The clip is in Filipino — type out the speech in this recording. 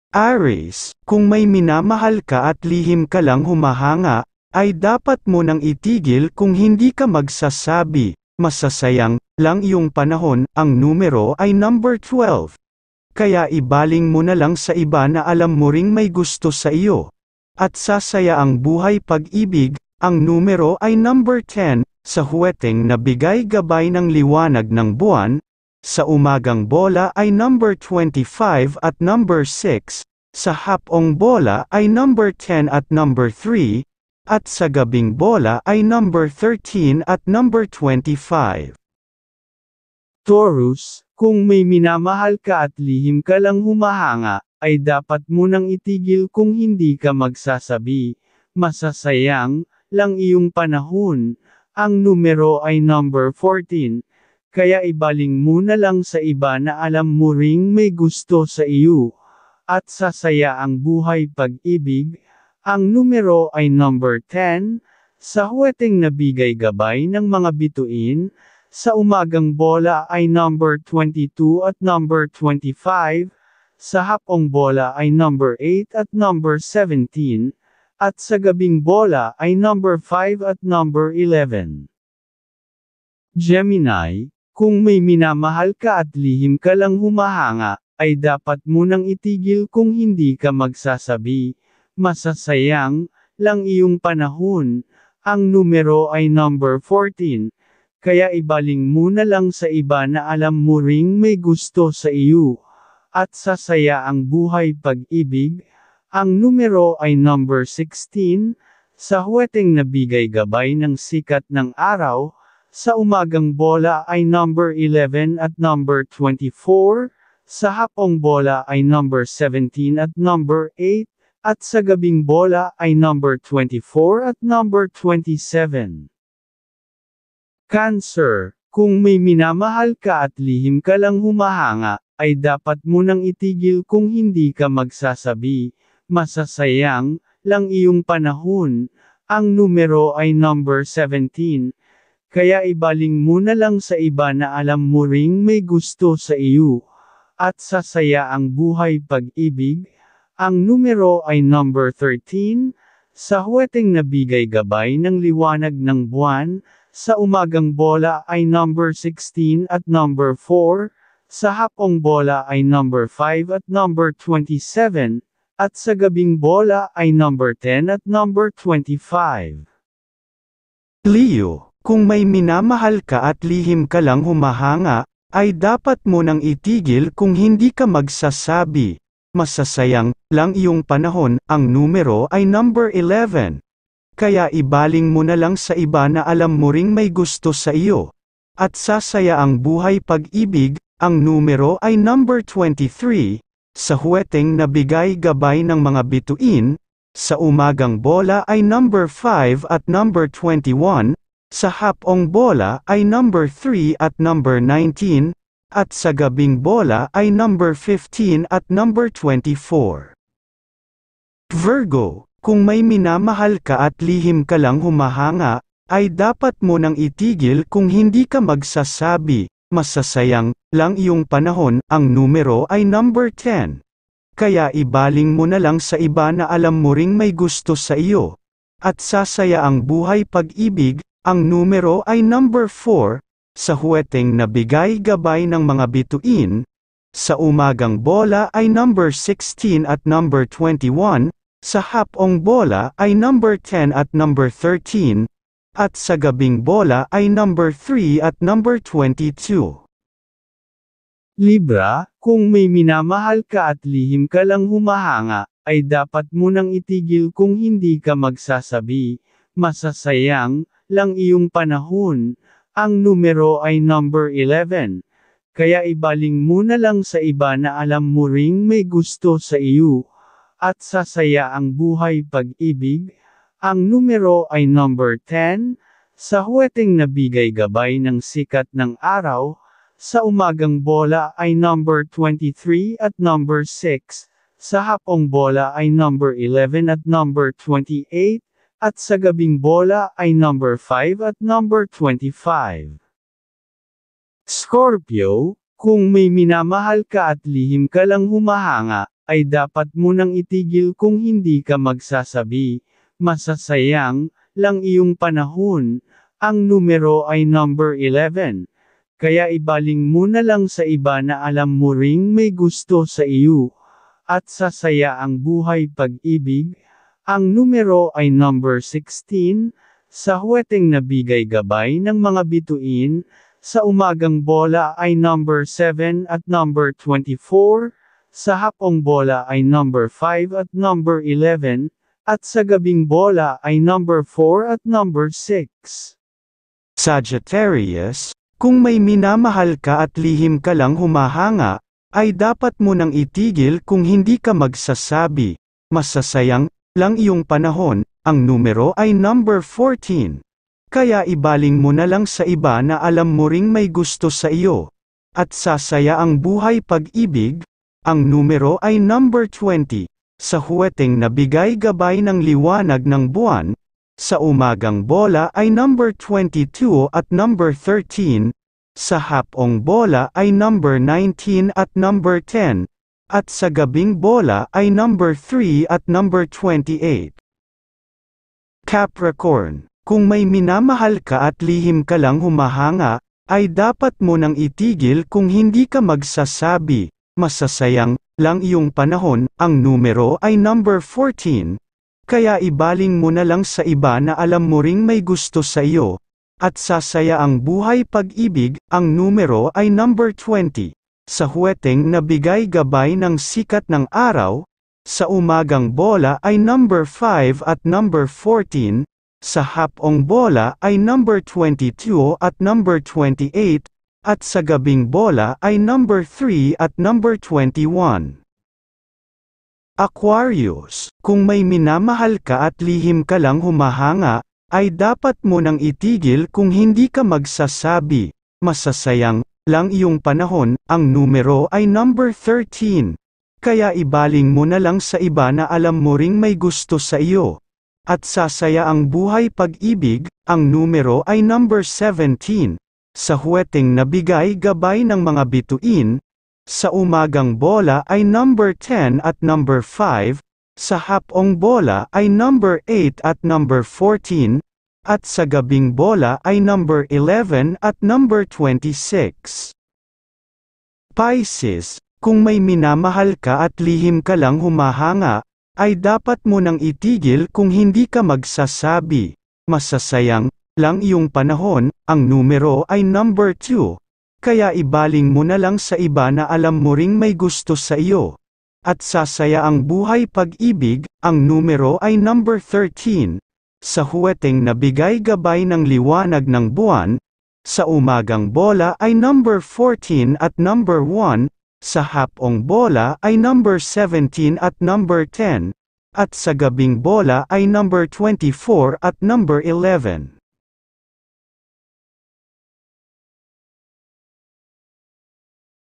Aries, kung may minamahal ka at lihim ka lang humahanga, ay dapat mo nang itigil kung hindi ka magsasabi. Masasayang lang iyong panahon. Ang numero ay number 12. Kaya ibaling mo na lang sa iba na alam mo ring may gusto sa iyo. At sasaya ang buhay pag-ibig. Ang numero ay number 10, sa huweteng na bigay gabay ng liwanag ng buwan. Sa umagang bola ay number 25 at number 6, sa hapong bola ay number 10 at number 3, at sa gabing bola ay number 13 at number 25. Taurus, kung may minamahal ka at lihim ka lang humahanga, ay dapat mo nang itigil kung hindi ka magsasabi. Masasayang lang iyong panahon. Ang numero ay number 14. Kaya ibaling mo na lang sa iba na alam mo ring may gusto sa iyo. At sasaya ang buhay pag-ibig. Ang numero ay number 10, sa huweteng nabigay gabay ng mga bituin. Sa umagang bola ay number 22 at number 25. Sa hapong bola ay number 8 at number 17. At sa gabing bola ay number 5 at number 11. Gemini, kung may minamahal ka at lihim ka lang humahanga, ay dapat mo nang itigil kung hindi ka magsasabi. Masasayang lang iyong panahon. Ang numero ay number 14. Kaya ibaling mo na lang sa iba na alam mo ring may gusto sa iyo. At sasaya ang buhay pag-ibig. Ang numero ay number 16, sa huweteng nabigay gabay ng sikat ng araw. Sa umagang bola ay number 11 at number 24, sa hapong bola ay number 17 at number 8, at sa gabing bola ay number 24 at number 27. Cancer, kung may minamahal ka at lihim ka lang humahanga, ay dapat mo nang itigil kung hindi ka magsasabi. Masasayang lang iyong panahon. Ang numero ay number 17. Kaya ibaling mo na lang sa iba na alam mo ring may gusto sa iyo. At sasaya ang buhay pag-ibig. Ang numero ay number 13, sa huweteng nabigay gabay ng liwanag ng buwan. Sa umagang bola ay number 16 at number 4, sa hapong bola ay number 5 at number 27, at sa gabing bola ay number 10 at number 25. Leo, kung may minamahal ka at lihim ka lang humahanga, ay dapat mo nang itigil kung hindi ka magsasabi. Masasayang lang iyong panahon. Ang numero ay number 11. Kaya ibaling mo na lang sa iba na alam mo ring may gusto sa iyo. At sasaya ang buhay pag-ibig. Ang numero ay number 23, sa huweteng nabigay gabay ng mga bituin. Sa umagang bola ay number 5 at number 21, sa hapong bola ay number 3 at number 19, at sa gabing bola ay number 15 at number 24. Virgo, kung may minamahal ka at lihim ka lang humahanga, ay dapat mo nang itigil kung hindi ka magsasabi. Masasayang lang iyong panahon. Ang numero ay number 10. Kaya ibaling mo na lang sa iba na alam mo ring may gusto sa iyo. At sasaya ang buhay pag-ibig. Ang numero ay number 4, sa huweteng nabigay gabay ng mga bituin. Sa umagang bola ay number 16 at number 21, sa hapong bola ay number 10 at number 13, at sa gabing bola ay number 3 at number 22. Libra, kung may minamahal ka at lihim ka lang humahanga, ay dapat mo nang itigil kung hindi ka magsasabi. Masasayang lang iyong panahon. Ang numero ay number 11. Kaya ibaling mo na lang sa iba na alam mo ring may gusto sa iyo. At sasaya ang buhay pag-ibig. Ang numero ay number 10, sa huweteng nabigay gabay ng sikat ng araw. Sa umagang bola ay number 23 at number 6, sa hapong bola ay number 11 at number 28, at sa gabing bola ay number 5 at number 25. Scorpio, kung may minamahal ka at lihim ka lang humahanga, ay dapat mo nang itigil kung hindi ka magsasabi. Masasayang lang iyong panahon. Ang numero ay number 11. Kaya ibaling mo na lang sa iba na alam mo ring may gusto sa iyo. At sasaya ang buhay pag-ibig. Ang numero ay number 16. Sa huweteng nabigay gabay ng mga bituin, sa umagang bola ay number 7 at number 24. Sa hapong bola ay number 5 at number 11. At sa gabing bola ay number 4 at number 6. Sagittarius, kung may minamahal ka at lihim ka lang humahanga, ay dapat mo nang itigil kung hindi ka magsasabi. Masasayang lang iyong panahon. Ang numero ay number 14. Kaya ibaling mo na lang sa iba na alam mo ring may gusto sa iyo. At sasaya ang buhay pag-ibig. Ang numero ay number 20. Sa huweteng nabigay gabay ng liwanag ng buwan, sa umagang bola ay number 22 at number 13, sa hapong bola ay number 19 at number 10, at sa gabing bola ay number 3 at number 28. Capricorn, kung may minamahal ka at lihim ka lang humahanga, ay dapat mo nang itigil kung hindi ka magsasabi. Masasayang lang iyong panahon. Ang numero ay number 14. Kaya ibaling mo na lang sa iba na alam mo ring may gusto sa iyo. At sasaya ang buhay pag-ibig. Ang numero ay number 20. Sa huweteng nabigay gabay ng sikat ng araw, sa umagang bola ay number 5 at number 14, sa hapong bola ay number 22 at number 28, at sa gabing bola ay number 3 at number 21. Aquarius, kung may minamahal ka at lihim ka lang humahanga, ay dapat mo nang itigil kung hindi ka magsasabi. Masasayang lang iyong panahon. Ang numero ay number 13. Kaya ibaling mo na lang sa iba na alam mo ring may gusto sa iyo. At sasaya ang buhay pag-ibig. Ang numero ay number 17. Sa huweteng nabigay gabay ng mga bituin, sa umagang bola ay number 10 at number 5, sa hapong bola ay number 8 at number 14, at sa gabing bola ay number 11 at number 26. Pisces, kung may minamahal ka at lihim ka lang humahanga, ay dapat mo nang itigil kung hindi ka magsasabi. Masasayang lang iyong panahon. Ang numero ay number 2. Kaya ibaling mo na lang sa iba na alam mo ring may gusto sa iyo. At sasaya ang buhay pag-ibig. Ang numero ay number 13. Sa huweteng nabigay gabay ng liwanag ng buwan, sa umagang bola ay number 14 at number 1, sa hapong bola ay number 17 at number 10, at sa gabing bola ay number 24 at number 11.